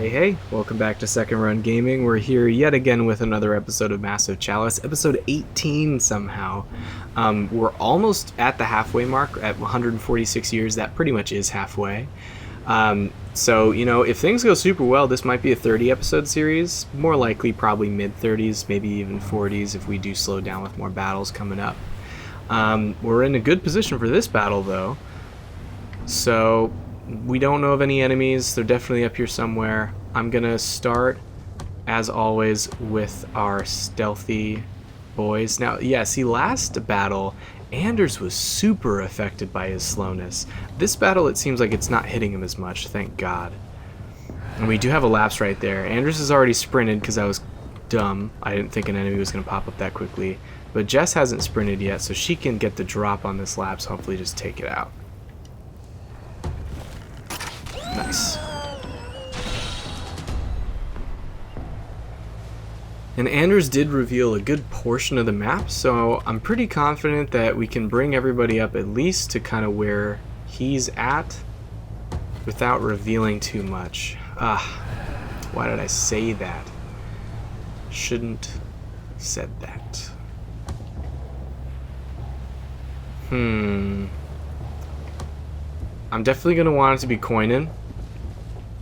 Hey, welcome back to Second Run Gaming. We're here yet again with another episode of Massive Chalice, episode 18 somehow. We're almost at the halfway mark at 146 years. That pretty much is halfway. So, if things go super well, this might be a 30 episode series. More likely probably mid-30s, maybe even 40s if we do slow down with more battles coming up. We're in a good position for this battle though. So we don't know of any enemies. They're definitely up here somewhere. I'm gonna start, as always, with our stealthy boys. Now, yeah, see, last battle, Anders was super affected by his slowness. This battle, it seems like it's not hitting him as much, thank God. And we do have a lapse right there. Anders has already sprinted because I was dumb. I didn't think an enemy was gonna pop up that quickly. But Jess hasn't sprinted yet, so she can get the drop on this lapse, hopefully just take it out. Nice. And Anders did reveal a good portion of the map, so I'm pretty confident that we can bring everybody up at least to kind of where he's at without revealing too much. Why did I say that? Shouldn't have said that. I'm definitely going to want it to be Koinen,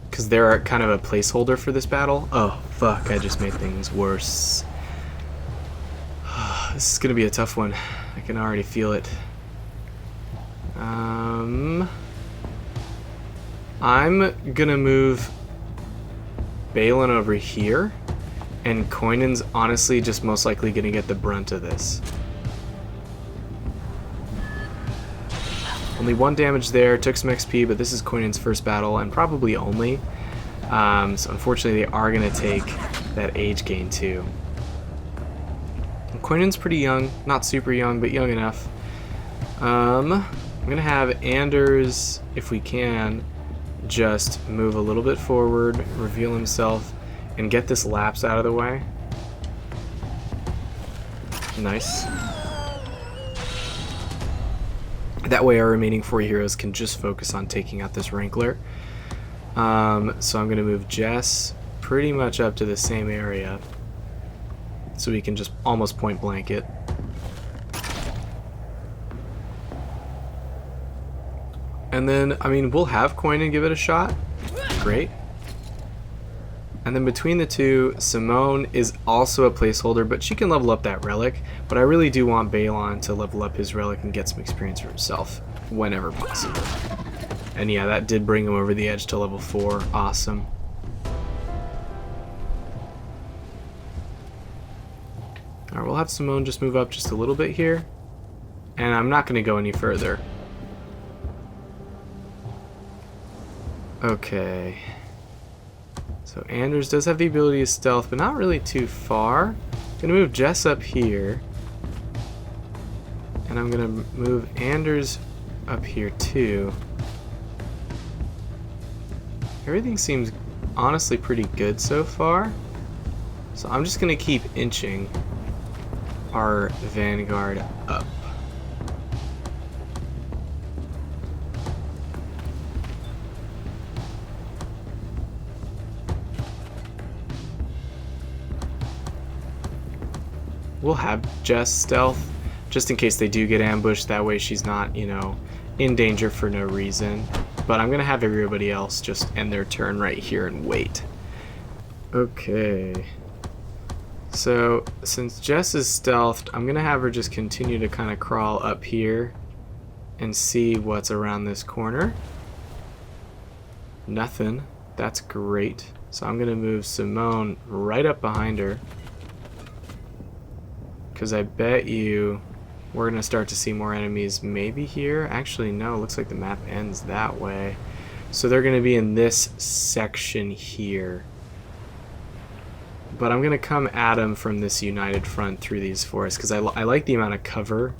because they're kind of a placeholder for this battle. Oh, fuck, I just made things worse. This is going to be a tough one. I can already feel it. I'm going to move Balin over here, and Koinen's honestly just most likely going to get the brunt of this. Only one damage there, took some XP, but this is Koinen's first battle, and probably only. So unfortunately they are going to take that age gain too. Koinen's pretty young, not super young, but young enough. I'm going to have Anders, if we can, just move a little bit forward, reveal himself, and get this lapse out of the way. Nice. That way our remaining 4 heroes can just focus on taking out this Wrangler. So I'm going to move Jess pretty much up to the same area so we can just almost point blank it. And then, we'll have Koinen give it a shot. Great. And then between the two, Simone is also a placeholder, but she can level up that relic. But I really do want Balon to level up his relic and get some experience for himself whenever possible. And yeah, that did bring him over the edge to level 4. Awesome. Alright, we'll have Simone just move up just a little bit here. And I'm not going to go any further. Okay. So Anders does have the ability to stealth, but not really too far. I'm gonna move Jess up here. And I'm gonna move Anders up here too. Everything seems honestly pretty good so far. So I'm just gonna keep inching our Vanguard up. We'll have Jess stealth, just in case they do get ambushed. That way she's not, in danger for no reason. But I'm going to have everybody else just end their turn right here and wait. Okay. So, since Jess is stealthed, I'm going to have her just continue to kind of crawl up here and see what's around this corner. Nothing. That's great. So I'm going to move Simone right up behind her. Because I bet you we're going to start to see more enemies maybe here. Actually, no, it looks like the map ends that way. So they're going to be in this section here. But I'm going to come at them from this united front through these forests, because I like the amount of cover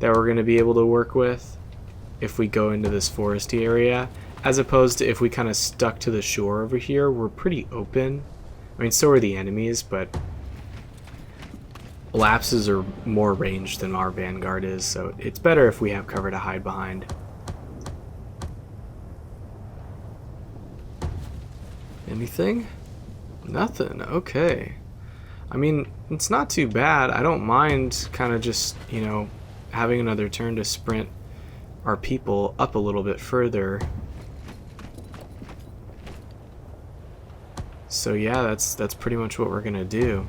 that we're going to be able to work with if we go into this foresty area. As opposed to if we kind of stuck to the shore over here, we're pretty open. So are the enemies, but lapses are more ranged than our Vanguard is, so it's better if we have cover to hide behind. And Anything? Nothing. Okay. I mean, it's not too bad. I don't mind kind of just, you know, having another turn to sprint our people up a little bit further. So yeah, that's pretty much what we're gonna do.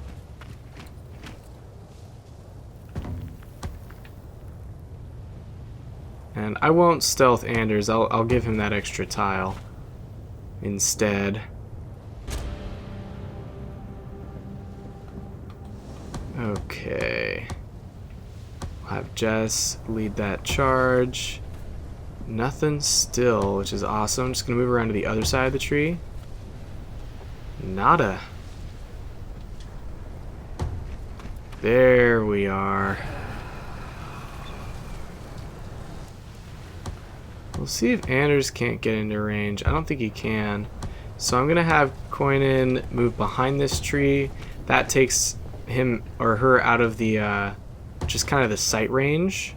And I won't stealth Anders. I'll give him that extra tile instead. Okay. I'll have Jess lead that charge. Nothing still, which is awesome. I'm just gonna move around to the other side of the tree. Nada. There we are. We'll see if Anders can't get into range. I don't think he can. So I'm gonna have Koinen move behind this tree. That takes him or her out of the just kind of the sight range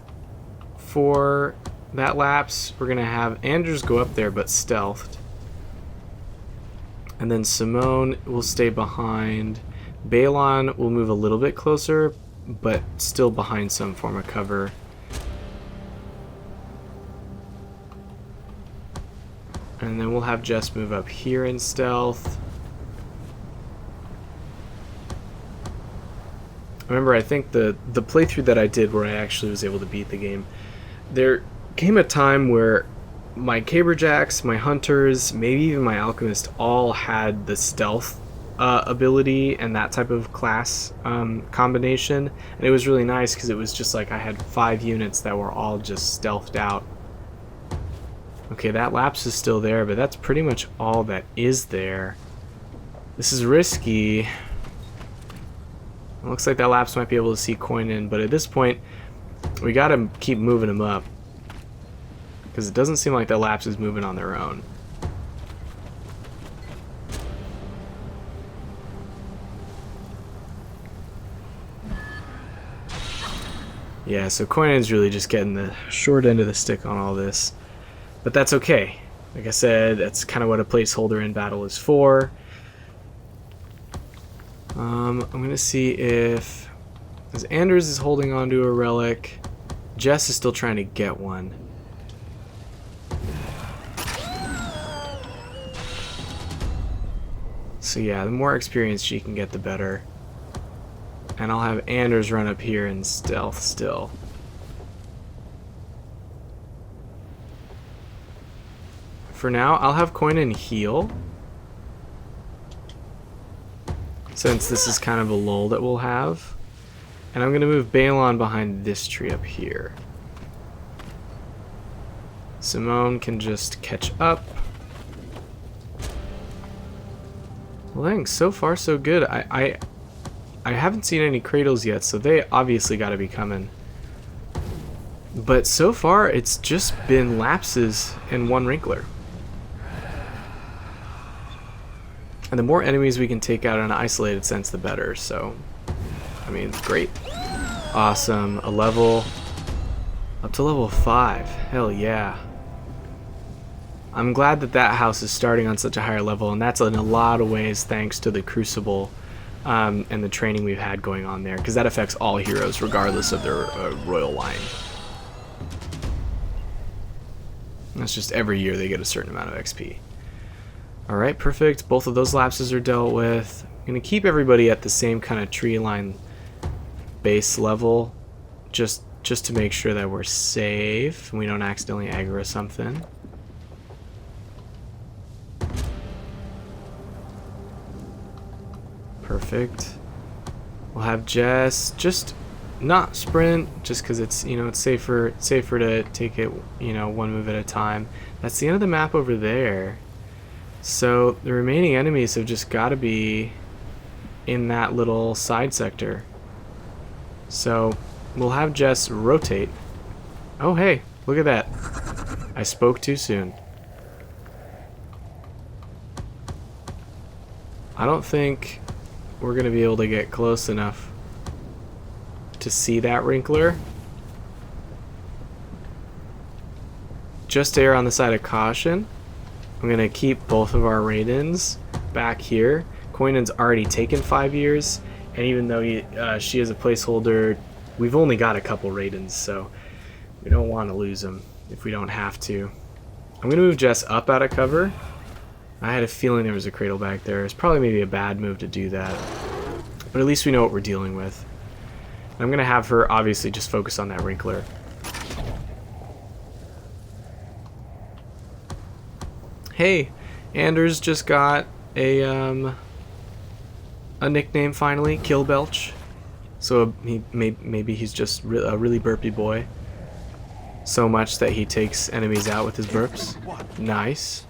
for that lapse. We're gonna have Anders go up there but stealthed. And then Simone will stay behind. Balon will move a little bit closer, but still behind some form of cover. And then we'll have Jess move up here in stealth. Remember, I think the playthrough that I did where I actually was able to beat the game, there came a time where my Caberjacks, my Hunters, maybe even my Alchemist all had the stealth ability and that type of class combination. And it was really nice because it was just like I had 5 units that were all just stealthed out. Okay, that lapse is still there, but that's pretty much all that is there. This is risky. It looks like that lapse might be able to see Koinen, but at this point, we gotta keep moving him up. Because it doesn't seem like the lapse is moving on their own. Yeah, so Koinen's really just getting the short end of the stick on all this. But that's okay. Like I said, that's kind of what a placeholder in battle is for. I'm going to see if... as Anders is holding onto a relic, Jess is still trying to get one. So yeah, the more experience she can get, the better. And I'll have Anders run up here in stealth still. For now, I'll have Koinen heal. Since this is kind of a lull that we'll have. And I'm going to move Balon behind this tree up here. Simone can just catch up. Well, thanks. So far, so good. I haven't seen any cradles yet, so they obviously got to be coming. But so far, it's just been lapses and one wrinkler. And the more enemies we can take out in an isolated sense, the better. So, I mean, great. Awesome. A level up to level 5. Hell yeah. I'm glad that that house is starting on such a higher level, and that's in a lot of ways thanks to the Crucible and the training we've had going on there, because that affects all heroes regardless of their royal line. That's just every year they get a certain amount of XP. Alright, perfect. Both of those lapses are dealt with. I'm going to keep everybody at the same kind of tree line base level, just to make sure that we're safe and we don't accidentally aggro something. Perfect. We'll have Jess just not sprint, just because it's, you know, it's safer to take it, you know, one move at a time. That's the end of the map over there. So the remaining enemies have just got to be in that little side sector. So we'll have Jess rotate. Oh hey, look at that. I spoke too soon. I don't think we're going to be able to get close enough to see that wrinkler. Just err on the side of caution. I'm going to keep both of our raid-ins back here. Koinen's already taken 5 years, and even though she is a placeholder, we've only got a couple Raidens, so we don't want to lose them if we don't have to. I'm going to move Jess up out of cover. I had a feeling there was a cradle back there. It's probably maybe a bad move to do that, but at least we know what we're dealing with. I'm going to have her obviously just focus on that Wrinkler. Hey, Anders just got a nickname finally, Kill Belch. So maybe he's just a really burpy boy. So much that he takes enemies out with his burps. Nice.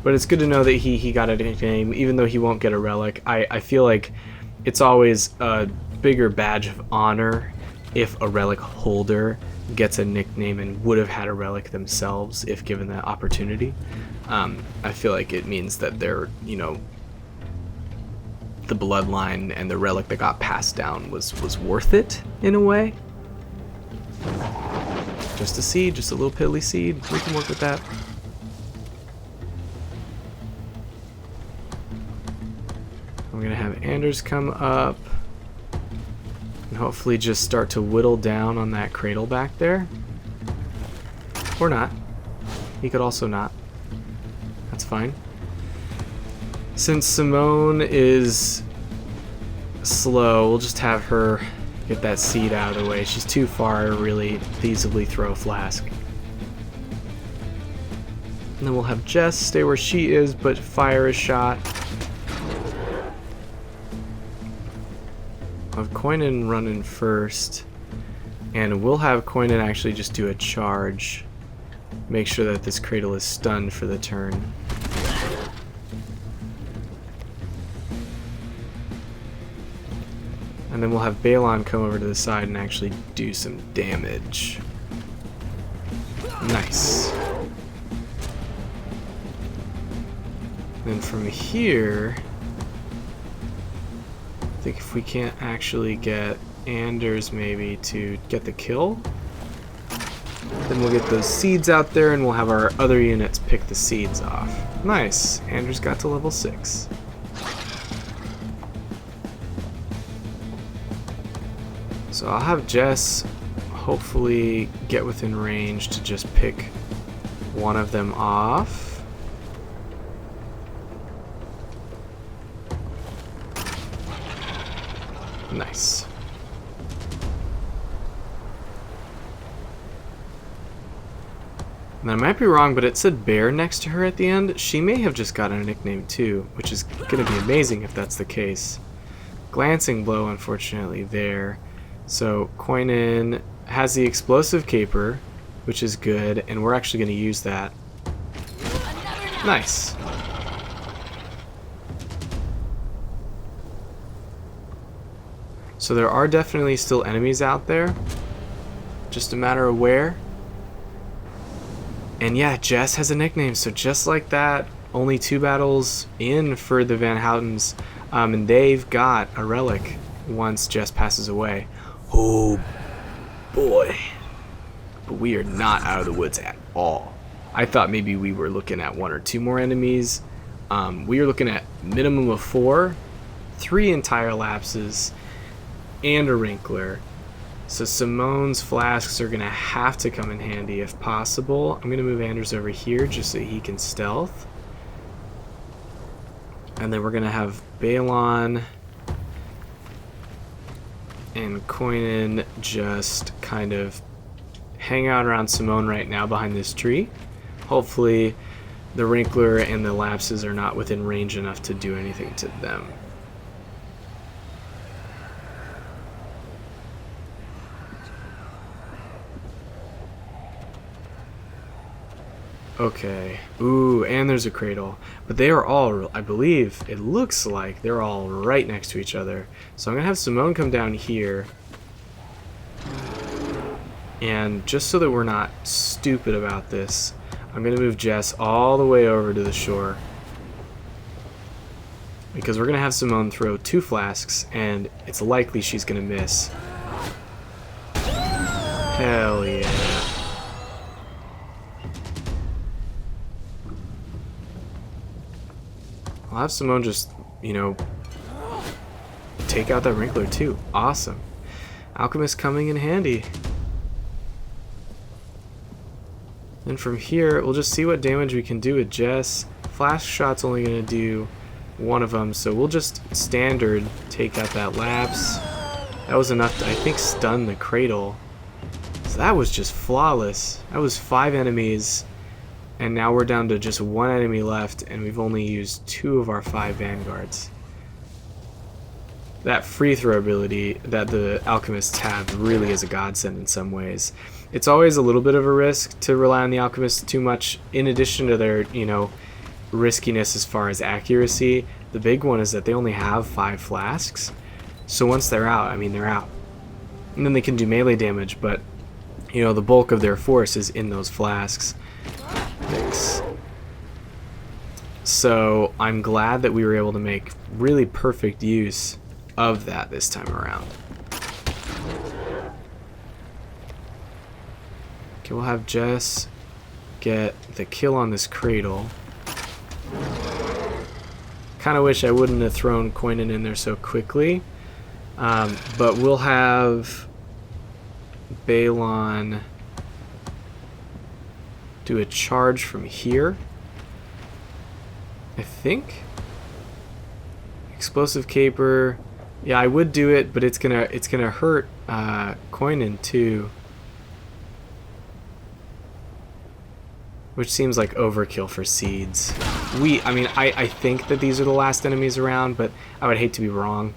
But it's good to know that he got a nickname, even though he won't get a relic. I feel like it's always a bigger badge of honor if a relic holder gets a nickname and would have had a relic themselves if given that opportunity. I feel like it means that they're, you know, the bloodline and the relic that got passed down was worth it in a way. Just a seed, just a little piddly seed. We can work with that. I'm gonna have Anders come up and hopefully just start to whittle down on that cradle back there. Or not. He could also not. That's fine. Since Simone is slow, we'll just have her get that seed out of the way. She's too far to really feasibly throw a flask. And then we'll have Jess stay where she is, but fire a shot. I'll have Koinen running first. And we'll have Koinen actually just do a charge. Make sure that this cradle is stunned for the turn. And then we'll have Balon come over to the side and actually do some damage. Nice. Then from here, I think if we can't actually get Anders maybe to get the kill, then we'll get those seeds out there and we'll have our other units pick the seeds off. Nice. Anders got to level 6. So I'll have Jess hopefully get within range to just pick one of them off. Nice. And I might be wrong, but it said bear next to her at the end. She may have just gotten a nickname too, which is going to be amazing if that's the case. Glancing blow, unfortunately, there. So Koinen has the explosive caper, which is good, and we're actually going to use that. Nice. So there are definitely still enemies out there. Just a matter of where. And yeah, Jess has a nickname, so just like that, only 2 battles in for the Van Houtens, and they've got a relic once Jess passes away. Oh boy. But we are not out of the woods at all. I thought maybe we were looking at 1 or 2 more enemies. We are looking at minimum of 4, 3 entire lapses, and a Wrinkler. So Simone's flasks are going to have to come in handy if possible. I'm going to move Anders over here just so he can stealth. And then we're going to have Balon and Koinen just kind of hang out around Simone right now behind this tree. Hopefully the Wrinkler and the lapses are not within range enough to do anything to them. Okay. Ooh, and there's a cradle. But they are all, I believe, it looks like they're all right next to each other. So I'm going to have Simone come down here. And just so that we're not stupid about this, I'm going to move Jess all the way over to the shore. Because we're going to have Simone throw 2 flasks, and it's likely she's going to miss. Hell yeah. I'll have Simone just, you know, take out that Wrinkler too. Awesome. Alchemist coming in handy. And from here, we'll just see what damage we can do with Jess. Flash shot's only going to do one of them, so we'll just standard take out that lapse. That was enough to, I think, stun the cradle. So that was just flawless. That was 5 enemies, and now we're down to just 1 enemy left, and we've only used 2 of our 5 vanguards. That free throw ability that the alchemists have really is a godsend in some ways. It's always a little bit of a risk to rely on the alchemists too much, in addition to their, you know, riskiness as far as accuracy. The big one is that they only have 5 flasks, so once they're out, I mean, they're out. And then they can do melee damage, but, you know, the bulk of their force is in those flasks. Thanks. So I'm glad that we were able to make really perfect use of that this time around. Okay, we'll have Jess get the kill on this cradle. Kind of wish I wouldn't have thrown Koinen in there so quickly. But we'll have Balon do a charge from here, I think. Explosive Caper. Yeah, I would do it, but it's gonna hurt Koinen too. Which seems like overkill for seeds. I mean, I think that these are the last enemies around, but I would hate to be wrong.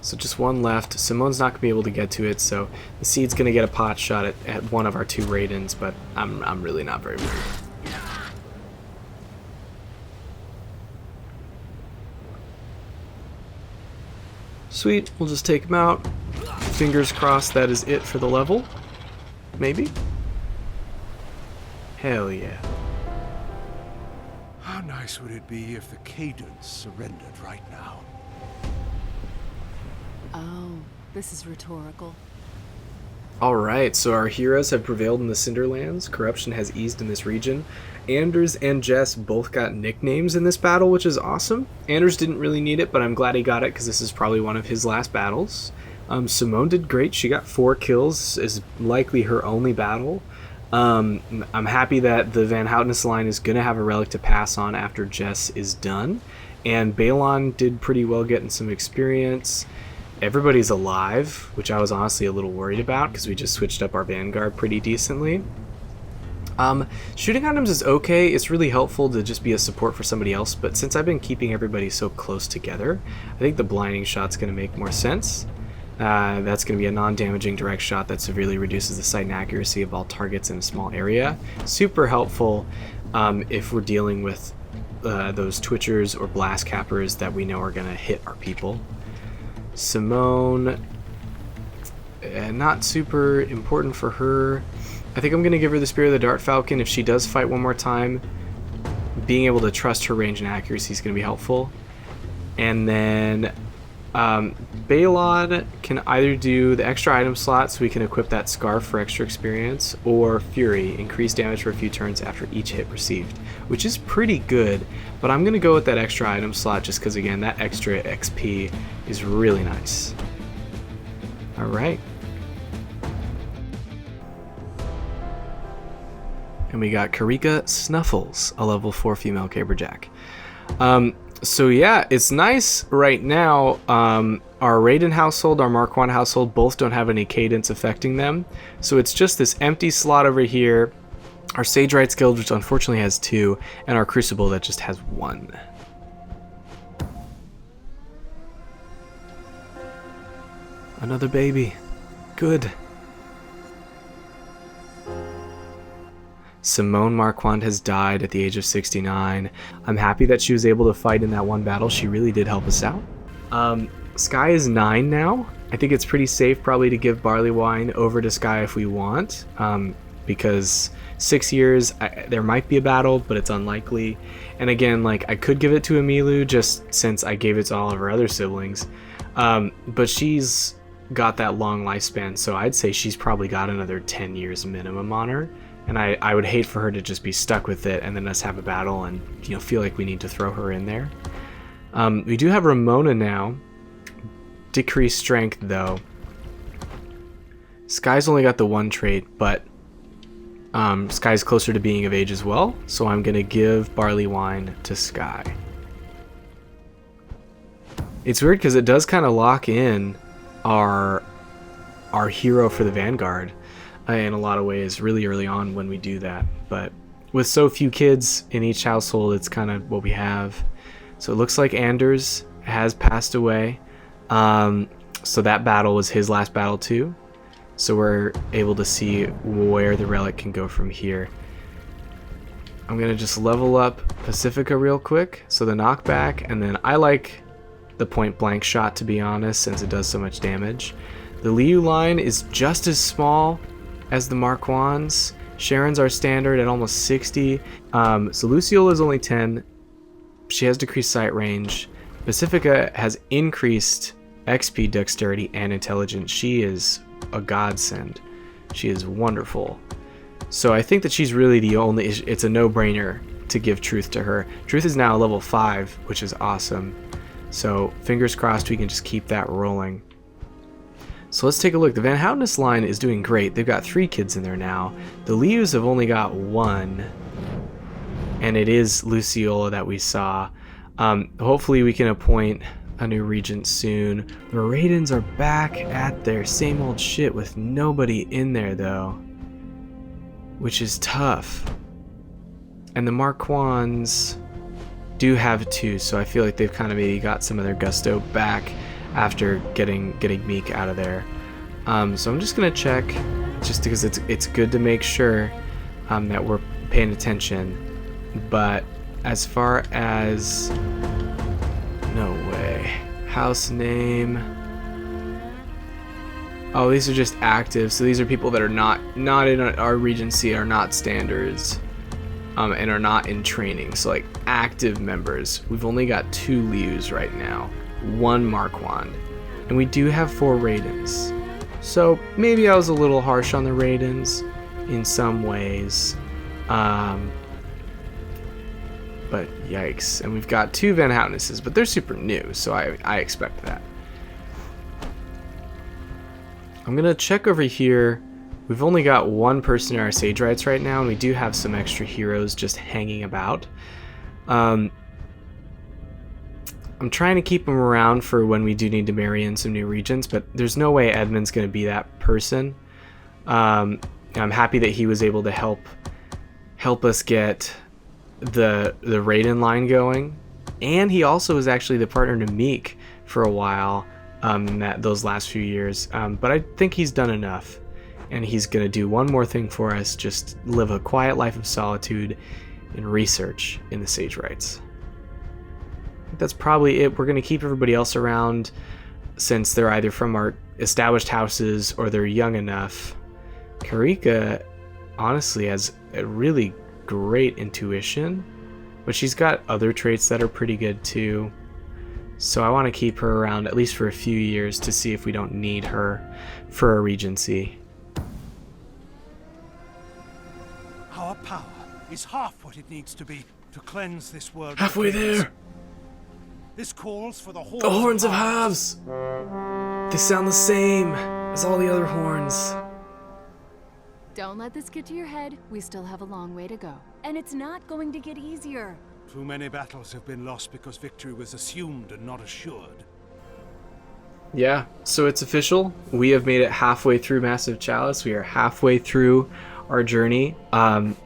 So just 1 left. Simone's not going to be able to get to it, so the seed's going to get a pot shot at one of our 2 Raidens, but I'm really not very worried. Sweet, we'll just take him out. Fingers crossed that is it for the level. Maybe? Hell yeah. How nice would it be if the Cadence surrendered right now? Oh, this is rhetorical. Alright, so our heroes have prevailed in the Cinderlands. Corruption has eased in this region. Anders and Jess both got nicknames in this battle, which is awesome. Anders didn't really need it, but I'm glad he got it because this is probably one of his last battles. Simone did great. She got 4 kills, is likely her only battle. I'm happy that the Van Houten's line is going to have a relic to pass on after Jess is done. And Balon did pretty well getting some experience. Everybody's alive, which I was honestly a little worried about because we just switched up our Vanguard pretty decently. Shooting items is okay. It's really helpful to just be a support for somebody else, but since I've been keeping everybody so close together, I think the blinding shot's going to make more sense. That's going to be a non-damaging direct shot that severely reduces the sight and accuracy of all targets in a small area. Super helpful if we're dealing with those twitchers or blast cappers that we know are going to hit our people. Simone, not super important for her. I think I'm going to give her the Spear of the Dart Falcon. If she does fight one more time, being able to trust her range and accuracy is going to be helpful. And then Balon can either do the extra item slot so we can equip that Scarf for extra experience, or Fury, increase damage for a few turns after each hit received, which is pretty good, but I'm going to go with that extra item slot just because, again, that extra XP is really nice. Alright. And we got Karika Snuffles, a level 4 female caberjack. So yeah, it's nice right now. Our Raiden household, our Mark 1 household, both don't have any cadence affecting them. So it's just this empty slot over here. Our Sagewright guild, which unfortunately has 2, and our Crucible that just has 1. Another baby. Good. Simone Marquand has died at the age of 69. I'm happy that she was able to fight in that one battle. She really did help us out. Sky is 9 now. I think it's pretty safe probably to give Barley Wine over to Sky if we want, because 6 years, there might be a battle, but it's unlikely. And again, like, I could give it to Emilu just since I gave it to all of her other siblings, but she's got that long lifespan, so I'd say she's probably got another 10 years minimum on her. And I would hate for her to just be stuck with it and then us have a battle and, you know, feel like we need to throw her in there. We do have Ramona now. Decreased strength, though. Sky's only got the one trait, but Sky's closer to being of age as well, so I'm going to give Barley Wine to Sky. It's weird because it does kind of lock in our hero for the Vanguard in a lot of ways really early on when we do that. But with so few kids in each household, it's kind of what we have. So it looks like Anders has passed away. So that battle was his last battle too. So we're able to see where the relic can go from here. I'm going to just level up Pacifica real quick. So the knockback, and then I like the point blank shot, to be honest, since it does so much damage. The Liu line is just as small as the Marquand's. Sharon's our standard at almost 60. So Luciola is only 10. She has decreased sight range. Pacifica has increased XP, dexterity, and intelligence. She is a godsend. She is wonderful. So I think that she's really the only, it's a no-brainer to give Truth to her. Truth is now level 5, which is awesome. So fingers crossed we can just keep that rolling. So let's take a look. The Van Houten's line is doing great. They've got 3 kids in there now. The Lius have only got 1. And it is Luciola that we saw. Hopefully we can appoint a new regent soon. The Raidens are back at their same old shit with nobody in there though, which is tough. And the Marquands do have 2, so I feel like they've kind of maybe got some of their gusto back after getting Meek out of there. So I'm just gonna check, just because it's good to make sure that we're paying attention. But as far as, no way, house name. Oh, these are just active. So these are people that are not in our regency, are not standards, and are not in training. So like active members. We've only got 2 Lius right now, 1 Marquand, and we do have 4 Raidens. So maybe I was a little harsh on the Raidens in some ways. But yikes. And we've got 2 Van Houtenesses, but they're super new, so I expect that. I'm going to check over here. We've only got 1 person in our Sagewrights right now, and we do have some extra heroes just hanging about. I'm trying to keep them around for when we do need to marry in some new regents, but there's no way Edmund's going to be that person. I'm happy that he was able to help us get the Raiden line going, and he also was actually the partner to Meek for a while those last few years, but I think he's done enough, and he's gonna do one more thing for us, just live a quiet life of solitude and research in the Sagewrights. I think that's probably it. We're gonna keep everybody else around since they're either from our established houses or they're young enough. Karika honestly has a really great intuition, but she's got other traits that are pretty good too, so I want to keep her around at least for a few years to see if we don't need her for a regency. Our power is half what it needs to be to cleanse this world. Halfway there. This calls for the horns of halves. They sound the same as all the other horns. Don't let this get to your head. We still have a long way to go. And it's not going to get easier. Too many battles have been lost because victory was assumed and not assured. Yeah, so it's official. We have made it halfway through Massive Chalice. We are halfway through our journey,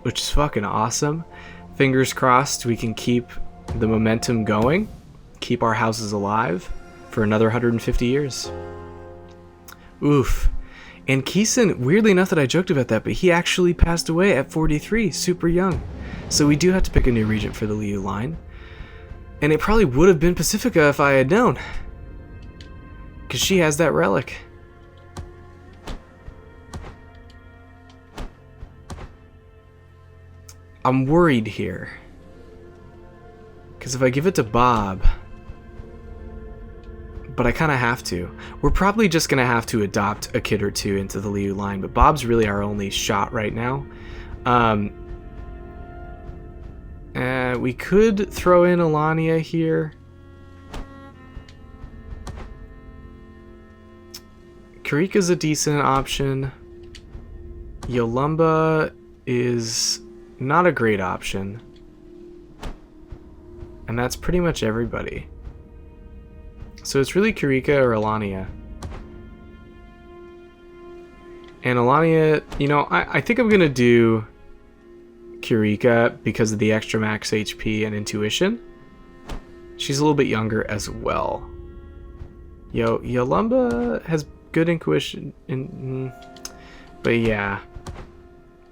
which is fucking awesome. Fingers crossed we can keep the momentum going, keep our houses alive for another 150 years. Oof. And Keeson, weirdly enough that I joked about that, but he actually passed away at 43, super young. So we do have to pick a new regent for the Liu line. And it probably would have been Pacifica if I had known, because she has that relic. I'm worried here, because if I give it to Bob, but I kind of have to. We're probably just going to have to adopt a kid or 2 into the Liu line, but Bob's really our only shot right now. We could throw in Alania here. Karika's a decent option. Yolumba is not a great option. And that's pretty much everybody. So it's really Karika or Alania. And Alania, you know, I think I'm going to do Karika because of the extra max HP and intuition. She's a little bit younger as well. Yolumba has good intuition, but yeah,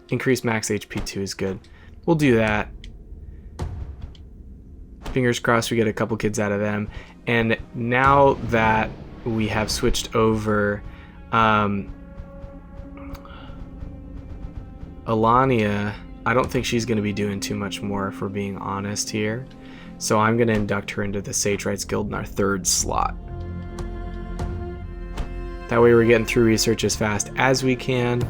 increased max HP too is good. We'll do that. Fingers crossed we get a couple kids out of them. And now that we have switched over Alania, I don't think she's going to be doing too much more, if we're being honest here. So I'm going to induct her into the Sagewright Guild in our 3rd slot. That way we're getting through research as fast as we can,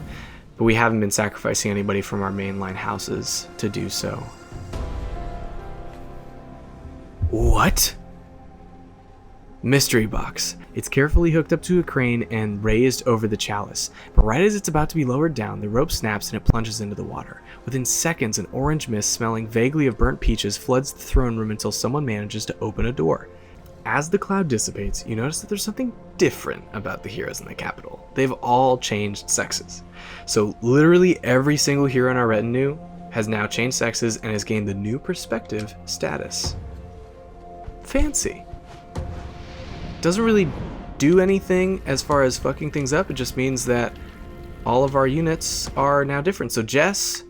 but we haven't been sacrificing anybody from our mainline houses to do so. What? Mystery box. It's carefully hooked up to a crane and raised over the chalice, but right as it's about to be lowered down, the rope snaps and it plunges into the water. Within seconds, an orange mist smelling vaguely of burnt peaches floods the throne room until someone manages to open a door. As the cloud dissipates, you notice that there's something different about the heroes in the capital. They've all changed sexes. So literally every single hero in our retinue has now changed sexes and has gained the new perspective status. Fancy. Doesn't really do anything as far as fucking things up. It just means that all of our units are now different. So Jess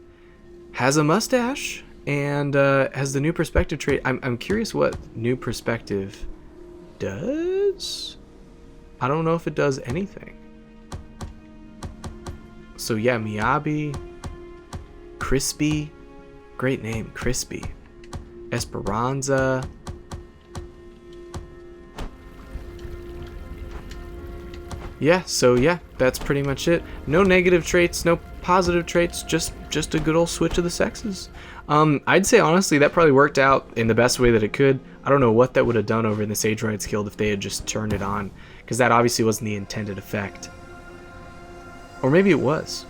has a mustache and has the new perspective trait. I'm curious what new perspective does. I don't know if it does anything. So yeah, Miyabi, Crispy, great name, Crispy, Esperanza. Yeah, so yeah, that's pretty much it. No negative traits, no positive traits, just a good old switch of the sexes. I'd say honestly that probably worked out in the best way that it could. I don't know what that would have done over in the Sagewright Guild if they had just turned it on, because that obviously wasn't the intended effect. Or maybe it was.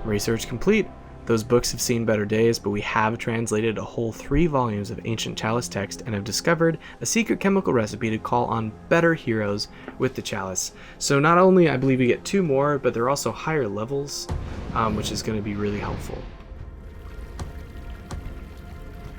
Research complete. Those books have seen better days, but we have translated a whole 3 volumes of ancient Chalice text and have discovered a secret chemical recipe to call on better heroes with the Chalice. So not only, I believe we get 2 more, but they're also higher levels, which is going to be really helpful.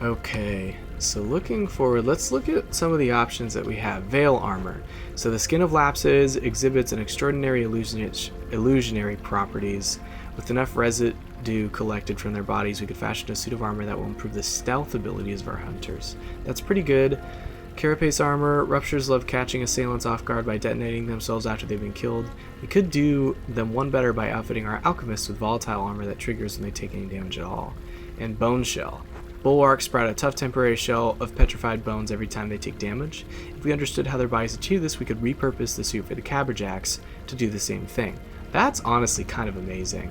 Okay, so looking forward, let's look at some of the options that we have. Veil armor. So the skin of lapses exhibits an extraordinary illusionary properties. With enough residue collected from their bodies, we could fashion a suit of armor that will improve the stealth abilities of our hunters. That's pretty good. Carapace armor. Ruptures love catching assailants off guard by detonating themselves after they've been killed. We could do them one better by outfitting our alchemists with volatile armor that triggers when they take any damage at all. And bone shell. Bulwarks sprout a tough temporary shell of petrified bones every time they take damage. If we understood how their bodies achieve this, we could repurpose the suit for the Caberjacks to do the same thing. That's honestly kind of amazing.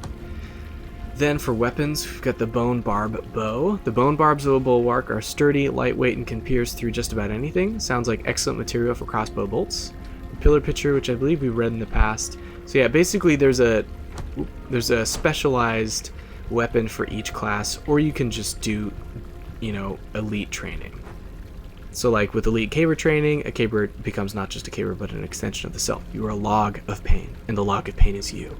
Then for weapons, we've got the Bone Barb Bow. The Bone Barbs of a Bulwark are sturdy, lightweight, and can pierce through just about anything. Sounds like excellent material for crossbow bolts. The Pillar Pitcher, which I believe we've read in the past. So yeah, basically there's a specialized weapon for each class, or you can just do, you know, elite training. So like with elite caber training, a caber becomes not just a caber but an extension of the self. You are a log of pain, and the log of pain is you.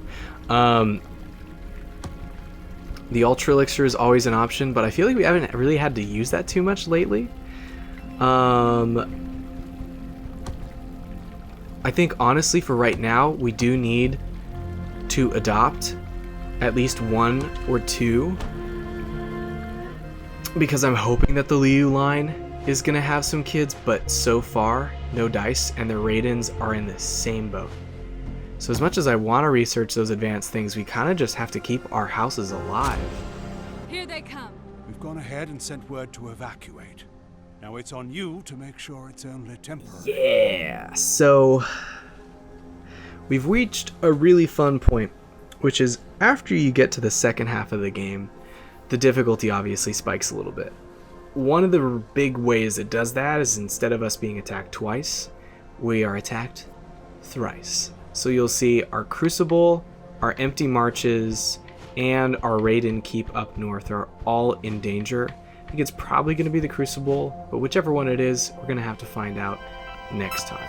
The Ultra Elixir is always an option, but I feel like we haven't really had to use that too much lately. I think honestly for right now, we do need to adopt at least 1 or 2, because I'm hoping that the Liu line is going to have some kids, but so far, no dice, and the Raidens are in the same boat. So as much as I want to research those advanced things, we kind of just have to keep our houses alive. Here they come. We've gone ahead and sent word to evacuate. Now it's on you to make sure it's only temporary. Yeah, so we've reached a really fun point, which is after you get to the second half of the game, the difficulty obviously spikes a little bit. One of the big ways it does that is instead of us being attacked twice, we are attacked thrice. So you'll see our Crucible, our Empty Marches, and our Raiden Keep up north are all in danger. I think it's probably going to be the Crucible, but whichever one it is, we're going to have to find out next time.